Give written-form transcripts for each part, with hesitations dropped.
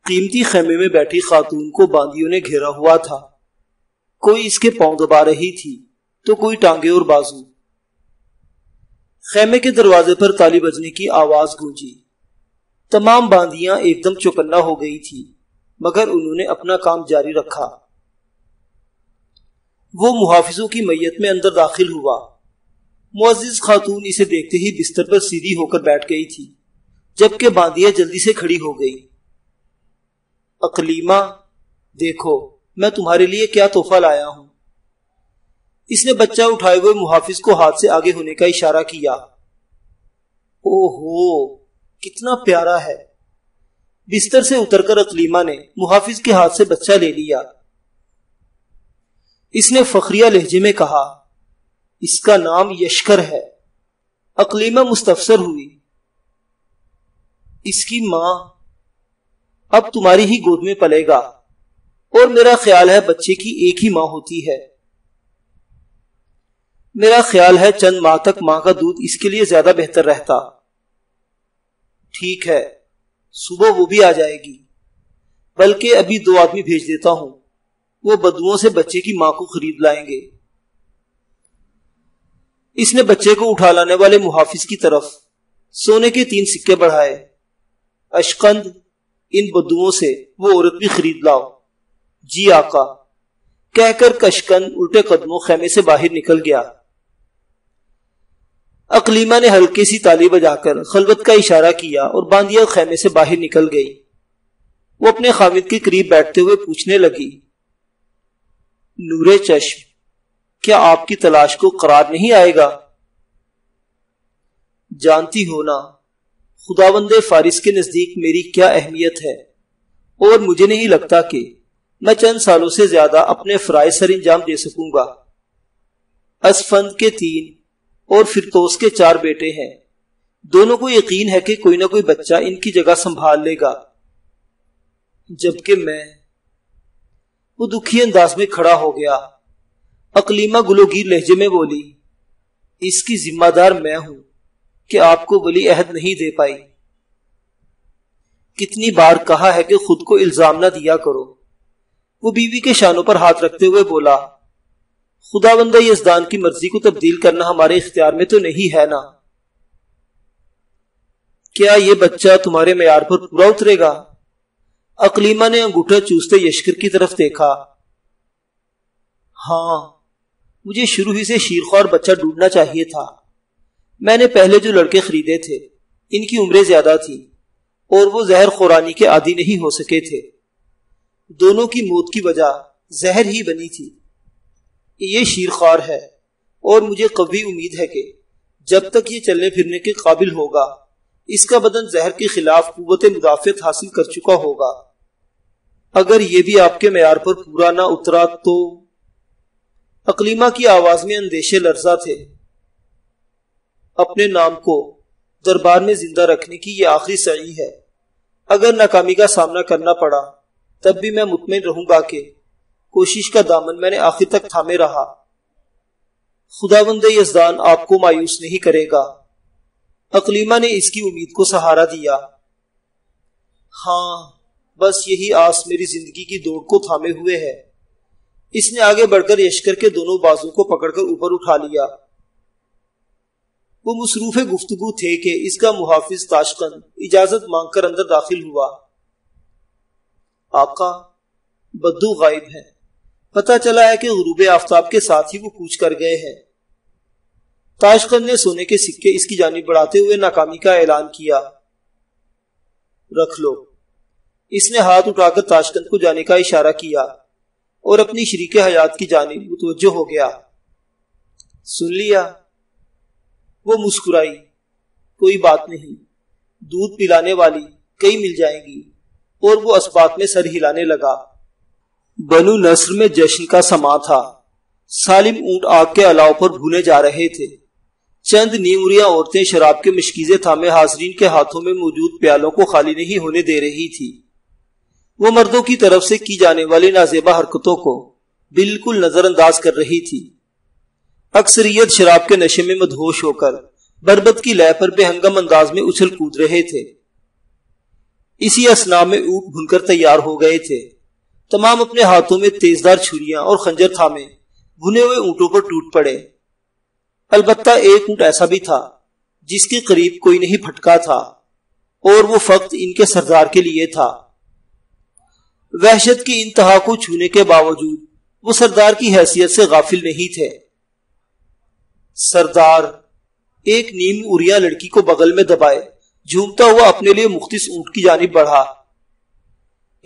قیمتی خیمے میں بیٹھی خاتون کو باندیوں نے گھیرا ہوا تھا۔ کوئی اس کے پاؤں دبا رہی تھی تو کوئی ٹانگیں اور بازو۔ خیمے کے دروازے پر تالی بجنے کی آواز گونجی۔ تمام باندیاں ایک دم چوکنا ہو گئی تھی، مگر انہوں نے اپنا کام جاری رکھا۔ وہ محافظوں کی میت میں اندر داخل ہوا۔ معزز خاتون اسے دیکھتے ہی بستر پر سیدھی ہو کر بیٹھ گئی تھی، جبکہ باندیاں جلدی سے کھڑی ہو گئی۔ اقلیمہ، دیکھو میں تمہارے لیے کیا تحفہ لایا ہوں۔ اس نے بچہ اٹھائے ہوئے محافظ کو ہاتھ سے آگے ہونے کا اشارہ کیا۔ اوہو، کتنا پیارا ہے۔ بستر سے اتر کر اقلیمہ نے محافظ کے ہاتھ سے بچہ لے لیا۔ اس نے فخریہ لہجے میں کہا، اس کا نام یشکر ہے۔ اقلیمہ مستفسر ہوئی۔ اس کی ماں اب تمہاری ہی گود میں پلے گا، اور میرا خیال ہے بچے کی ایک ہی ماں ہوتی ہے۔ میرا خیال ہے چند ماہ تک ماں کا دودھ اس کے لیے زیادہ بہتر رہتا۔ ٹھیک ہے، صبح وہ بھی آ جائے گی، بلکہ ابھی 2 آدمی بھیج دیتا ہوں، وہ بدوؤں سے بچے کی ماں کو خرید لائیں گے۔ اس نے بچے کو اٹھا لانے والے محافظ کی طرف سونے کے 3 سکے بڑھائے۔ اشقند، ان بدوؤں سے وہ عورت بھی خرید لاؤ۔ جی آقا، کہہ کر کشکند الٹے قدموں خیمے سے باہر نکل گیا۔ اقلیمہ نے ہلکی سی تالی بجا کر خلوت کا اشارہ کیا اور باندیا خیمے سے باہر نکل گئی۔ وہ اپنے خاوند کے قریب بیٹھتے ہوئے پوچھنے لگی، نور چشم، کیا آپ کی تلاش کو قرار نہیں آئے گا؟ جانتی ہو نا خداوند فارس کے نزدیک میری کیا اہمیت ہے، اور مجھے نہیں لگتا کہ میں چند سالوں سے زیادہ اپنے فرائض سر انجام دے سکوں گا۔ اسفند کے 3 اور فرتوس کے 4 بیٹے ہیں، دونوں کو یقین ہے کہ کوئی نہ کوئی بچہ ان کی جگہ سنبھال لے گا، جبکہ میں۔ وہ دکھی انداز میں کھڑا ہو گیا۔ اقلیمہ گلوگیر لہجے میں بولی، اس کی ذمہ دار میں ہوں کہ آپ کو ولی عہد نہیں دے پائی۔ کتنی بار کہا ہے کہ خود کو الزام نہ دیا کرو۔ وہ بیوی کے شانوں پر ہاتھ رکھتے ہوئے بولا، خداوند یزدان کی مرضی کو تبدیل کرنا ہمارے اختیار میں تو نہیں ہے نا۔ کیا یہ بچہ تمہارے معیار پر پورا اترے گا؟ اقلیمہ نے انگوٹھا چوستے یشکر کی طرف دیکھا۔ ہاں، مجھے شروع ہی سے شیرخوار بچہ ڈھونڈنا چاہیے تھا۔ میں نے پہلے جو لڑکے خریدے تھے ان کی عمریں زیادہ تھی اور وہ زہر خورانی کے عادی نہیں ہو سکے تھے۔ دونوں کی موت کی وجہ زہر ہی بنی تھی۔ یہ شیرخوار ہے اور مجھے قوی امید ہے کہ جب تک یہ چلنے پھرنے کے قابل ہوگا اس کا بدن زہر کے خلاف قوت مدافعت حاصل کر چکا ہوگا۔ اگر یہ بھی آپ کے معیار پر پورا نہ اترا تو۔ اقلیمہ کی آواز میں اندیشے لرزاں تھے۔ اپنے نام کو دربار میں زندہ رکھنے کی یہ آخری سعی ہے۔ اگر ناکامی کا سامنا کرنا پڑا تب بھی میں مطمئن رہوں گا کہ کوشش کا دامن میں نے آخر تک تھامے رہا۔ خداوند یزدان آپ کو مایوس نہیں کرے گا۔ اقلیمہ نے اس کی امید کو سہارا دیا۔ ہاں، بس یہی آس میری زندگی کی دوڑ کو تھامے ہوئے ہے۔ اس نے آگے بڑھ کر یشکر کے دونوں بازو کو پکڑ کر اوپر اٹھا لیا۔ وہ مصروف گفتگو تھے کہ اس کا محافظ تاشقند اجازت مانگ کر اندر داخل ہوا۔ آقا، بدو غائب ہیں، پتہ چلا ہے کہ غروب آفتاب کے ساتھ ہی وہ کوچ کر گئے ہیں۔ تاشقند نے سونے کے سکے اس کی جانب بڑھاتے ہوئے ناکامی کا اعلان کیا۔ رکھ لو۔ اس نے ہاتھ اٹھا کر تاشقند کو جانے کا اشارہ کیا اور اپنی شریک حیات کی جانب متوجہ ہو گیا۔ سن لیا؟ وہ مسکرائی۔ کوئی بات نہیں، دودھ پلانے والی کئی مل جائیں گی، اور وہ اسبات میں سر ہلانے لگا۔ بنو نصر میں جشن کا سما تھا۔ سالم اونٹ آگ کے الاؤ پر بھونے جا رہے تھے۔ چند نیمریاں عورتیں شراب کے مشکیزے تھامے حاضرین کے ہاتھوں میں موجود پیالوں کو خالی نہیں ہونے دے رہی تھی۔ وہ مردوں کی طرف سے کی جانے والی نازیبا حرکتوں کو بالکل نظر انداز کر رہی تھی۔ اکثریت شراب کے نشے میں مدہوش ہو کر بربت کی لے پر بے ہنگم انداز میں اچھل کود رہے تھے۔ اسی اسنا میں اونٹ بھن کر تیار ہو گئے تھے۔ تمام اپنے ہاتھوں میں تیزدار چھریاں اور خنجر تھامے بھنے ہوئے اونٹوں پر ٹوٹ پڑے۔ البتہ ایک اونٹ ایسا بھی تھا جس کے قریب کوئی نہیں پھٹکا تھا، اور وہ فقط ان کے سردار کے لیے تھا۔ وحشت کی انتہا کو چھونے کے باوجود وہ سردار کی حیثیت سے غافل نہیں تھے۔ سردار ایک نیم اوریا لڑکی کو بغل میں دبائے جھومتا ہوا اپنے لیے مختص اونٹ کی جانب بڑھا۔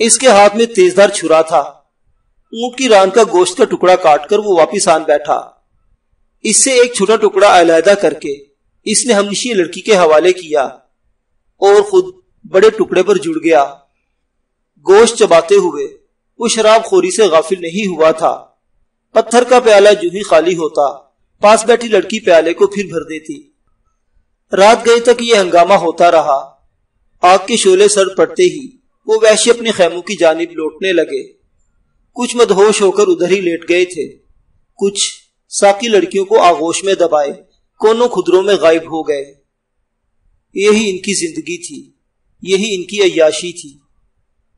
اس کے ہاتھ میں تیزدار چھرا تھا۔ اونٹ کی ران کا گوشت کا ٹکڑا کاٹ کر وہ واپس آن بیٹھا۔ اس سے ایک چھوٹا ٹکڑا علیحدہ کر کے اس نے ہمنشین لڑکی کے حوالے کیا اور خود بڑے ٹکڑے پر جڑ گیا۔ گوشت چباتے ہوئے وہ شراب خوری سے غافل نہیں ہوا تھا۔ پتھر کا پیالہ جو ہی خالی ہوتا، پاس بیٹھی لڑکی پیالے کو پھر بھر دیتی۔ رات گئے تک یہ ہنگامہ ہوتا رہا۔ آگ کے شعلے سر پڑتے ہی وہ وحشی اپنے خیموں کی جانب لوٹنے لگے۔ کچھ مدہوش ہو کر ادھر ہی لیٹ گئے تھے، کچھ ساقی لڑکیوں کو آغوش میں دبائے کونوں خدروں میں غائب ہو گئے۔ یہی ان کی زندگی تھی، یہی ان کی عیاشی تھی۔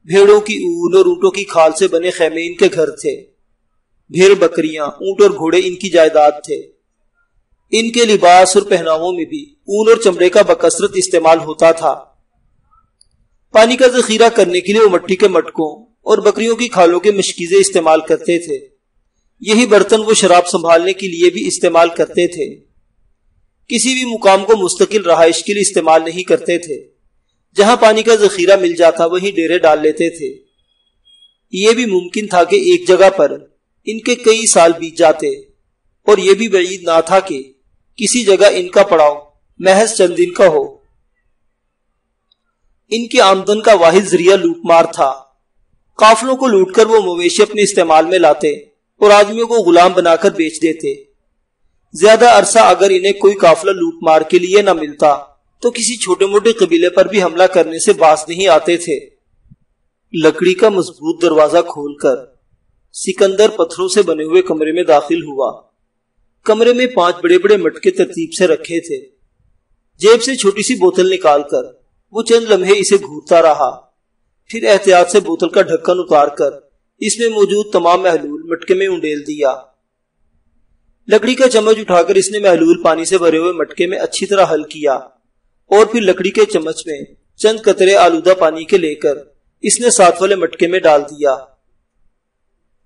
بھیڑوں کی اون اور اونٹوں کی کھال سے بنے خیمے ان کے گھر تھے۔ بھیڑ بکریاں، اونٹ اور گھوڑے ان کی جائیداد تھے۔ ان کے لباس اور پہناووں میں بھی اون اور چمڑے کا بکثرت استعمال ہوتا تھا۔ پانی کا ذخیرہ کرنے کے لیے وہ مٹی کے مٹکوں اور بکریوں کی کھالوں کے مشکیزیں استعمال کرتے تھے۔ یہی برتن وہ شراب سنبھالنے کے لیے بھی استعمال کرتے تھے۔ کسی بھی مقام کو مستقل رہائش کے لیے استعمال نہیں کرتے تھے۔ جہاں پانی کا ذخیرہ مل جاتا وہیں ڈیرے ڈال لیتے تھے۔ یہ بھی ممکن تھا کہ ایک جگہ پر ان کے کئی سال بیت جاتے، اور یہ بھی بعید نہ تھا کہ کسی جگہ ان کا پڑاؤ محض چند دن کا ہو۔ ان کی آمدن کا واحد ذریعہ لوٹ مار تھا۔ قافلوں کو لوٹ کر وہ مویشی اپنے استعمال میں لاتے اور آدمیوں کو غلام بنا کر بیچ دیتے۔ زیادہ عرصہ اگر انہیں کوئی قافلہ لوٹ مار کے لیے نہ ملتا تو کسی چھوٹے موٹے قبیلے پر بھی حملہ کرنے سے باز نہیں آتے تھے۔ لکڑی کا مضبوط دروازہ کھول کر سکندر پتھروں سے بنے ہوئے کمرے میں داخل ہوا۔ کمرے میں 5 بڑے بڑے مٹکے ترتیب سے رکھے تھے۔ جیب سے چھوٹی سی بوتل نکال کر وہ چند لمحے اسے گھورتا رہا، پھر احتیاط سے بوتل کا ڈھکن اتار کر اس میں موجود تمام محلول مٹکے میں انڈیل دیا۔ لکڑی کا چمچ اٹھا کر اس نے محلول پانی سے بھرے ہوئے مٹکے میں اچھی طرح حل کیا، اور پھر لکڑی کے چمچ میں چند قطرے آلودہ پانی کے لے کر اس نے ساتھ والے مٹکے میں ڈال دیا۔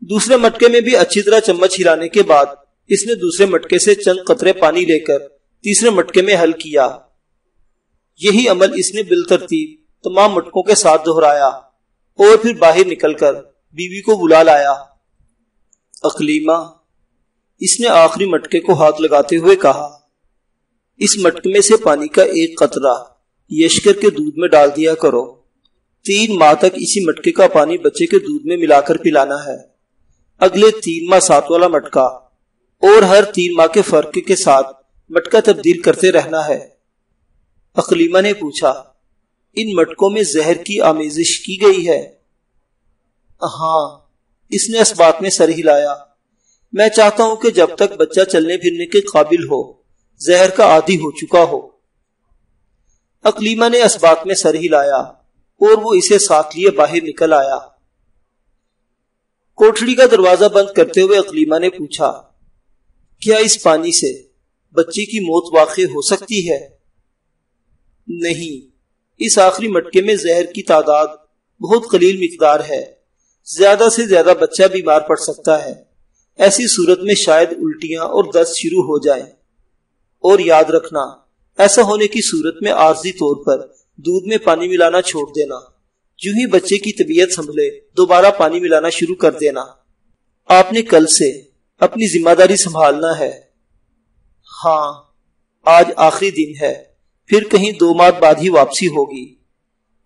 دوسرے مٹکے میں بھی اچھی طرح چمچ ہلانے کے بعد اس نے دوسرے مٹکے سے چند قطرے پانی لے کر تیسرے مٹکے میں حل کیا۔ یہی عمل اس نے بالترتیب تمام مٹکوں کے ساتھ دہرایا، اور پھر باہر نکل کر بیوی کو بلا لایا۔ اقلیمہ، اس نے آخری مٹکے کو ہاتھ لگاتے ہوئے کہا، اس مٹکے میں سے پانی کا ایک قطرہ یشکر کے دودھ میں ڈال دیا کرو۔ 3 ماہ تک اسی مٹکے کا پانی بچے کے دودھ میں ملا کر پلانا ہے۔ اگلے 3 ماہ 7 والا مٹکا، اور ہر 3 ماہ کے فرق کے ساتھ مٹکا تبدیل کرتے رہنا ہے۔ اقلیمہ نے پوچھا، ان مٹکوں میں زہر کی آمیزش کی گئی ہے؟ ہاں، اس نے اس بات میں سر ہلایا۔ میں چاہتا ہوں کہ جب تک بچہ چلنے پھرنے کے قابل ہو، زہر کا عادی ہو چکا ہو۔ اقلیمہ نے اس بات میں سر ہلایا، اور وہ اسے ساتھ لیے باہر نکل آیا۔ کوٹھڑی کا دروازہ بند کرتے ہوئے اقلیمہ نے پوچھا، کیا اس پانی سے بچے کی موت واقع ہو سکتی ہے؟ نہیں، اس آخری مٹکے میں زہر کی تعداد بہت قلیل مقدار ہے۔ زیادہ سے زیادہ بچہ بیمار پڑ سکتا ہے۔ ایسی صورت میں شاید الٹیاں اور دست شروع ہو جائیں، اور یاد رکھنا، ایسا ہونے کی صورت میں عارضی طور پر دودھ میں پانی ملانا چھوڑ دینا۔ جو ہی بچے کی طبیعت سنبھلے دوبارہ پانی ملانا شروع کر دینا۔ آپ نے کل سے اپنی ذمہ داری سنبھالنا ہے۔ ہاں، آج آخری دن ہے، پھر کہیں 2 ماہ بعد ہی واپسی ہوگی۔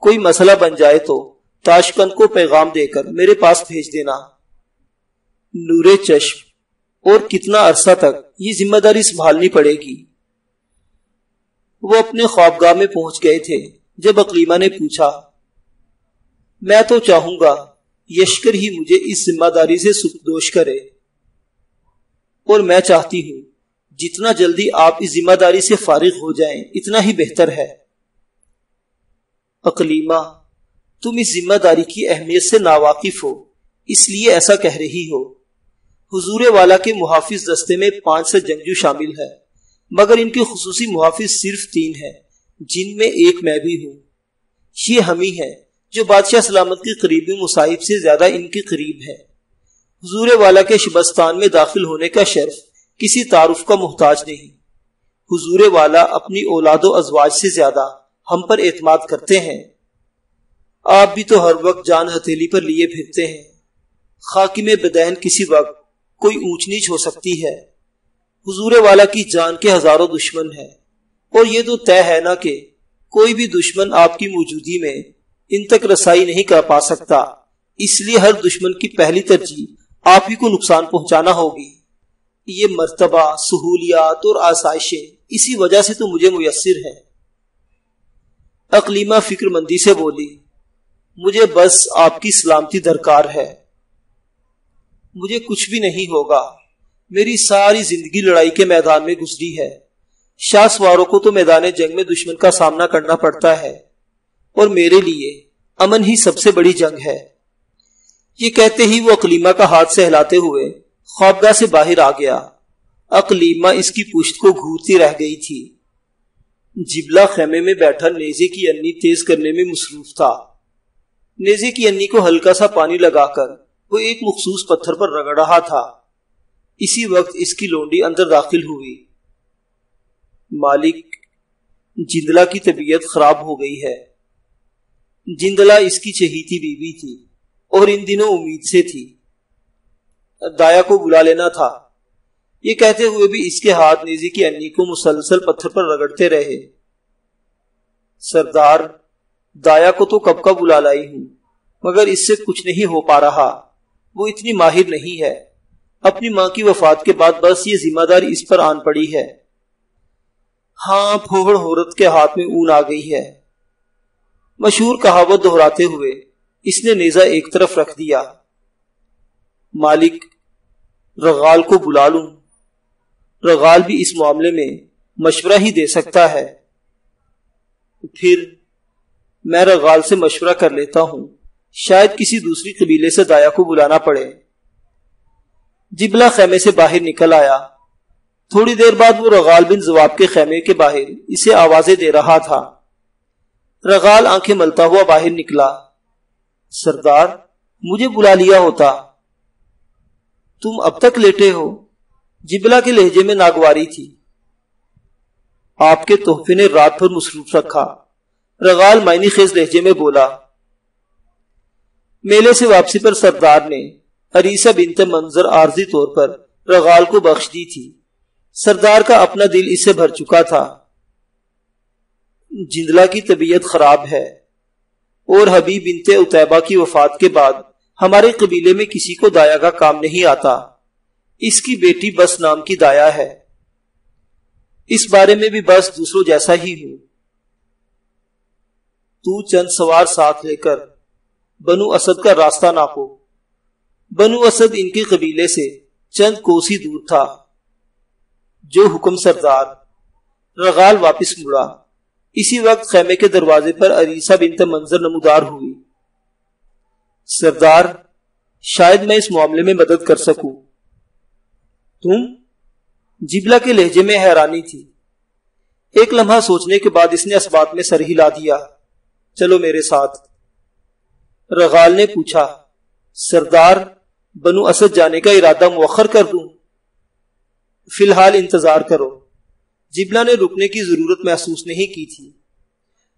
کوئی مسئلہ بن جائے تو تاشقند کو پیغام دے کر میرے پاس بھیج دینا۔ نورے چشم، اور کتنا عرصہ تک یہ ذمہ داری سنبھالنی پڑے گی؟ وہ اپنے خوابگاہ میں پہنچ گئے تھے جب اقلیمہ نے پوچھا، میں تو چاہوں گا یشکر ہی مجھے اس ذمہ داری سے سبکدوش کرے، اور میں چاہتی ہوں جتنا جلدی آپ اس ذمہ داری سے فارغ ہو جائیں اتنا ہی بہتر ہے۔ اقلیمہ، تم اس ذمہ داری کی اہمیت سے ناواقف ہو، اس لیے ایسا کہہ رہی ہو۔ حضور والا کے محافظ دستے میں 500 جنگجو شامل ہے، مگر ان کے خصوصی محافظ صرف 3 ہیں، جن میں ایک میں بھی ہوں۔ یہ ہم ہی ہیں جو بادشاہ سلامت کے قریبی مصاحب سے زیادہ ان کے قریب ہے۔ حضور والا کے شبستان میں داخل ہونے کا شرف کسی تعارف کا محتاج نہیں۔ حضور والا اپنی اولاد و ازواج سے زیادہ ہم پر اعتماد کرتے ہیں۔ آپ بھی تو ہر وقت جان ہتھیلی پر لیے پھرتے ہیں۔ خاکی میں بدہن کسی وقت کوئی اونچ نیچ ہو سکتی ہے۔ حضور والا کی جان کے ہزاروں دشمن ہیں، اور یہ تو طے ہے نا کہ کوئی بھی دشمن آپ کی موجودگی میں ان تک رسائی نہیں کر پا سکتا، اس لیے ہر دشمن کی پہلی ترجیح آپ ہی کو نقصان پہنچانا ہوگی۔ یہ مرتبہ، سہولیات اور آسائشیں اسی وجہ سے تو مجھے میسر ہیں۔ اقلیمہ فکر مندی سے بولی، مجھے بس آپ کی سلامتی درکار ہے۔ مجھے کچھ بھی نہیں ہوگا، میری ساری زندگی لڑائی کے میدان میں گزری ہے۔ شاہ سواروں کو تو میدان جنگ میں دشمن کا سامنا کرنا پڑتا ہے، اور میرے لیے امن ہی سب سے بڑی جنگ ہے۔ یہ کہتے ہی وہ اقلیمہ کا ہاتھ سہلاتے ہوئے خوابگاہ سے باہر آ گیا۔ اقلیمہ اس کی پشت کو گھورتی رہ گئی تھی۔ جبلہ خیمے میں بیٹھا نیزے کی انی تیز کرنے میں مصروف تھا۔ نیزے کی انی کو ہلکا سا پانی لگا کر وہ ایک مخصوص پتھر پر رگڑ رہا تھا۔ اسی وقت اس کی لونڈی اندر داخل ہوئی۔ مالک، جندلہ کی طبیعت خراب ہو گئی ہے۔ جندلہ اس کی چہیتی بیوی تھی اور ان دنوں امید سے تھی۔ دایا کو بلا لینا تھا۔ یہ کہتے ہوئے بھی اس کے ہاتھ نیزے کی انی کو مسلسل پتھر پر رگڑتے رہے۔ سردار، دایا کو تو کب کا بلا لائی ہوں، مگر اس سے کچھ نہیں ہو پا رہا۔ وہ اتنی ماہر نہیں ہے۔ اپنی ماں کی وفات کے بعد بس یہ ذمہ داری اس پر آن پڑی ہے۔ ہاں، پھوڑ عورت کے ہاتھ میں اون آ گئی ہے۔ مشہور کہاوت دہراتے ہوئے اس نے نیزہ ایک طرف رکھ دیا۔ مالک، رغال کو بلا لوں؟ رغال بھی اس معاملے میں مشورہ ہی دے سکتا ہے۔ پھر میں رغال سے مشورہ کر لیتا ہوں، شاید کسی دوسری قبیلے سے دایا کو بلانا پڑے۔ جبلہ خیمے سے باہر نکل آیا۔ تھوڑی دیر بعد وہ رغال بن زواب کے خیمے کے باہر اسے آوازیں دے رہا تھا۔ رغال آنکھیں ملتا ہوا باہر نکلا۔ سردار، مجھے بلا لیا ہوتا۔ تم اب تک لیٹے ہو؟ جبلہ کے لہجے میں ناگواری تھی۔ آپ کے تحفے نے رات بھر مصروف رکھا، رغال معنی خیز لہجے میں بولا۔ میلے سے واپسی پر سردار نے عریسہ بنت منظر عارضی طور پر رغال کو بخش دی تھی۔ سردار کا اپنا دل اس سے بھر چکا تھا۔ جندلہ کی طبیعت خراب ہے، اور حبیب بنت عتیبہ کی وفات کے بعد ہمارے قبیلے میں کسی کو دایا کا کام نہیں آتا۔ اس کی بیٹی بس نام کی دایا ہے۔ اس بارے میں بھی بس دوسروں جیسا ہی ہوں۔ تو چند سوار ساتھ لے کر بنو اسد کا راستہ ناپو۔ بنو اسد ان کے قبیلے سے چند کوسی دور تھا۔ جو حکم سردار۔ رغال واپس مڑا۔ اسی وقت خیمے کے دروازے پر عریسہ بنت منظر نمودار ہوئی۔ سردار، شاید میں اس معاملے میں مدد کر سکوں۔ تم؟ جبلہ کے لہجے میں حیرانی تھی۔ ایک لمحہ سوچنے کے بعد اس نے اسبات میں سر ہلا دیا۔ چلو میرے ساتھ۔ رغال نے پوچھا، سردار، بنو اسد جانے کا ارادہ مؤخر کر دوں؟ فی الحال انتظار کرو۔ جبلہ نے رکنے کی ضرورت محسوس نہیں کی تھی۔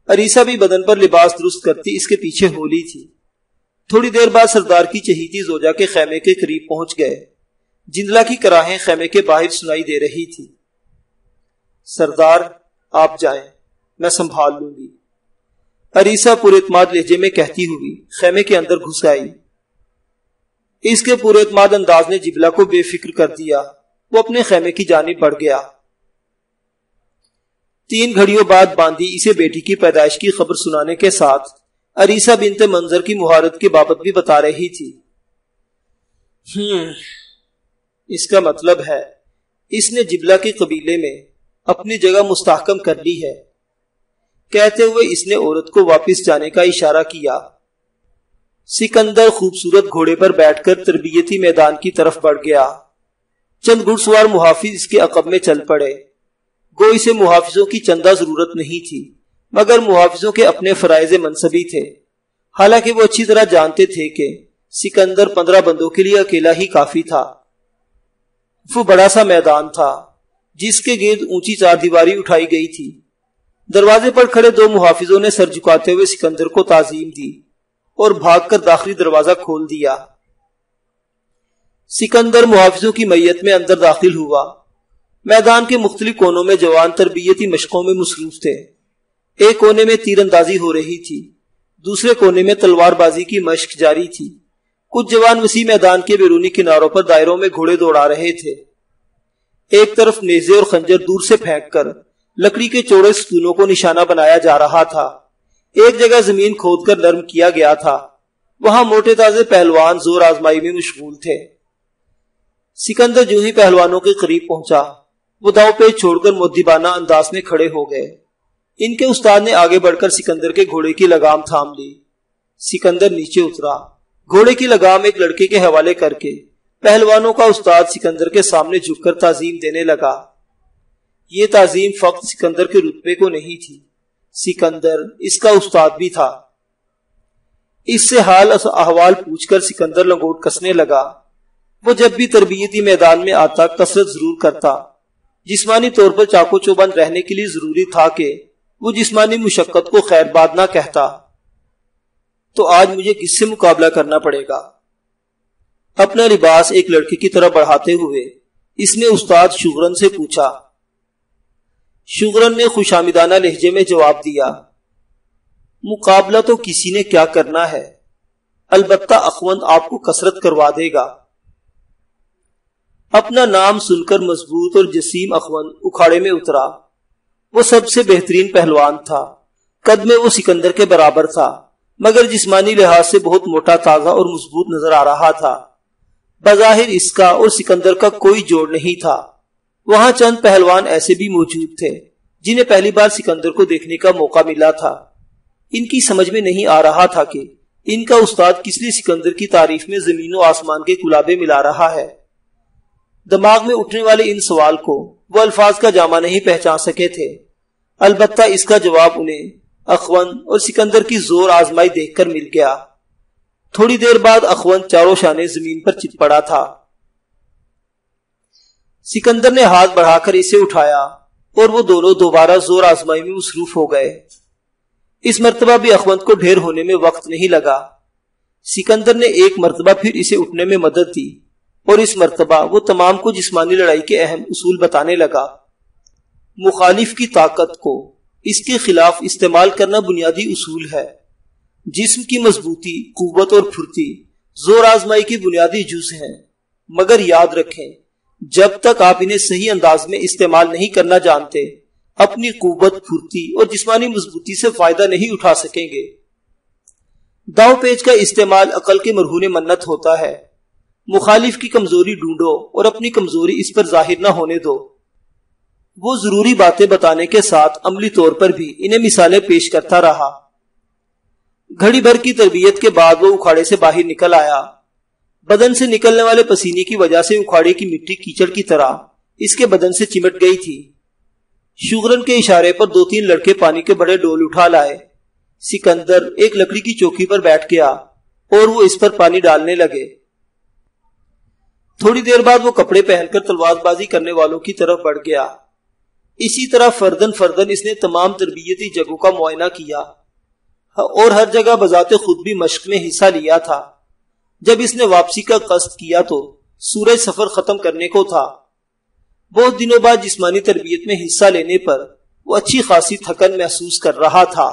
عریسہ بھی بدن پر لباس درست کرتی اس کے پیچھے ہولی تھی۔ تھوڑی دیر بعد سردار کی چہیتی زوجہ کے خیمے کے قریب پہنچ گئے۔ جندلہ کی کراہیں خیمے کے باہر سنائی دے رہی تھی۔ سردار، آپ جائیں، میں سنبھال لوں گی، عریسہ پر اعتماد لہجے میں کہتی ہوئی خیمے کے اندر گھس آئی۔ اس کے پر اعتماد انداز نے جبلہ کو بے فکر کر دیا۔ وہ اپنے خیمے کی جانب بڑھ گیا۔ 3 گھڑیوں بعد باندی اسے بیٹی کی پیدائش کی خبر سنانے کے ساتھ عریسہ بنت منظر کی مہارت کی بابت بھی بتا رہی تھی۔ اس کا مطلب ہے اس نے جبلہ کے قبیلے میں اپنی جگہ مستحکم کر لی ہے۔ کہتے ہوئے اس نے عورت کو واپس جانے کا اشارہ کیا سکندر خوبصورت گھوڑے پر بیٹھ کر تربیتی میدان کی طرف بڑھ گیا۔ چند گھڑ سوار محافظ اس کے عقب میں چل پڑے۔ گو اسے محافظوں کی چندہ ضرورت نہیں تھی، مگر محافظوں کے اپنے فرائض منصبی تھے۔ حالانکہ وہ اچھی طرح جانتے تھے کہ سکندر 15 بندوں کے لیے اکیلا ہی کافی تھا۔ وہ بڑا سا میدان تھا جس کے گرد اونچی چار دیواری اٹھائی گئی تھی۔ دروازے پر کھڑے 2 محافظوں نے سر جھکاتے ہوئے سکندر کو تعظیم دی اور بھاگ کر داخلی دروازہ کھول دیا۔ سکندر محافظوں کی میت میں اندر داخل ہوا۔ میدان کے مختلف کونوں میں جوان تربیتی مشقوں میں مصروف تھے۔ ایک کونے میں تیر اندازی ہو رہی تھی، دوسرے کونے میں تلوار بازی کی مشق جاری تھی۔ کچھ جوان وسیع میدان کے بیرونی کناروں پر دائروں میں گھوڑے دوڑا رہے تھے۔ ایک طرف نیزے اور خنجر دور سے پھینک کر لکڑی کے چوڑے ستونوں کو نشانہ بنایا جا رہا تھا۔ ایک جگہ زمین کھود کر نرم کیا گیا تھا، وہاں موٹے تازے پہلوان زور آزمائی میں مشغول تھے۔ سکندر جو ہی پہلوانوں کے قریب پہنچا، وہ داؤ پیچ چھوڑ کر مؤدبانہ انداز میں کھڑے ہو گئے۔ ان کے استاد نے آگے بڑھ کر سکندر کے گھوڑے کی لگام تھام لی۔ سکندر نیچے اترا، گھوڑے کی لگام ایک لڑکے کے حوالے کر کے پہلوانوں کا استاد سکندر کے سامنے جھک کر تعظیم دینے لگا۔ یہ تعظیم فقط سکندر کے رتبے کو نہیں تھی، سکندر اس کا استاد بھی تھا۔ اس سے حال احوال پوچھ کر سکندر لنگوٹ کسنے لگا۔ وہ جب بھی تربیتی میدان میں آتا کثرت ضرور کرتا۔ جسمانی طور پر چاقو چوبند رہنے کے لیے ضروری تھا کہ وہ جسمانی مشقت کو خیر باد نہ کہتا۔ تو آج مجھے کس سے مقابلہ کرنا پڑے گا؟ اپنا لباس ایک لڑکے کی طرح بڑھاتے ہوئے اس نے استاد شغرن سے پوچھا۔ شغرن نے خوشامدانہ لہجے میں جواب دیا، مقابلہ تو کسی نے کیا کرنا ہے، البتہ اخوند آپ کو کسرت کروا دے گا۔ اپنا نام سن کر مضبوط اور جسیم اخوند اکھاڑے میں اترا۔ وہ سب سے بہترین پہلوان تھا۔ قد میں وہ سکندر کے برابر تھا، مگر جسمانی لحاظ سے بہت موٹا تازہ اور مضبوط نظر آ رہا تھا۔ بظاہر اس کا اور سکندر کا کوئی جوڑ نہیں تھا۔ وہاں چند پہلوان ایسے بھی موجود تھے جنہیں پہلی بار سکندر کو دیکھنے کا موقع ملا تھا۔ ان کی سمجھ میں نہیں آ رہا تھا کہ ان کا استاد کس لیے سکندر کی تعریف میں زمین و آسمان کے کلابے ملا رہا ہے۔ دماغ میں اٹھنے والے ان سوال کو وہ الفاظ کا جامع نہیں پہچان سکے تھے، البتہ اس کا جواب انہیں اخوند اور سکندر کی زور آزمائی دیکھ کر مل گیا۔ تھوڑی دیر بعد اخوند چاروں شانے زمین پر چت پڑا تھا۔ سکندر نے ہاتھ بڑھا کر اسے اٹھایا اور وہ دونوں دوبارہ زور آزمائی میں مصروف ہو گئے۔ اس مرتبہ بھی اخوند کو ڈھیر ہونے میں وقت نہیں لگا۔ سکندر نے ایک مرتبہ پھر اسے اٹھنے میں مدد دی اور اس مرتبہ وہ تمام کو جسمانی لڑائی کے اہم اصول بتانے لگا۔ مخالف کی طاقت کو اس کے خلاف استعمال کرنا بنیادی اصول ہے۔ جسم کی مضبوطی، قوت اور پھرتی زور آزمائی کی بنیادی جز ہیں، مگر یاد رکھیں جب تک آپ انہیں صحیح انداز میں استعمال نہیں کرنا جانتے، اپنی قوت، پھرتی اور جسمانی مضبوطی سے فائدہ نہیں اٹھا سکیں گے۔ داؤ پیچ کا استعمال عقل کے مرہون منت ہوتا ہے۔ مخالف کی کمزوری ڈھونڈو اور اپنی کمزوری اس پر ظاہر نہ ہونے دو۔ وہ ضروری باتیں بتانے کے ساتھ عملی طور پر بھی انہیں مثالیں پیش کرتا رہا۔ گھڑی بھر کی تربیت کے بعد وہ اکھاڑے سے باہر نکل آیا۔ بدن سے نکلنے والے پسینے کی وجہ سے اکھاڑے کی مٹی کیچڑ کی طرح اس کے بدن سے چمٹ گئی تھی۔ شغرن کے اشارے پر 2-3 لڑکے پانی کے بڑے ڈول اٹھا لائے۔ سکندر ایک لکڑی کی چوکی پر بیٹھ گیا اور وہ اس پر پانی ڈالنے لگے۔ تھوڑی دیر بعد وہ کپڑے پہن کر تلوار بازی کرنے والوں کی طرف بڑھ گیا۔ اسی طرح فردن فردن اس نے تمام تربیتی جگہوں کا معائنہ کیا اور ہر جگہ بذات خود بھی مشق میں حصہ لیا تھا۔ جب اس نے واپسی کا قصد کیا تو سورج سفر ختم کرنے کو تھا۔ بہت دنوں بعد جسمانی تربیت میں حصہ لینے پر وہ اچھی خاصی تھکن محسوس کر رہا تھا۔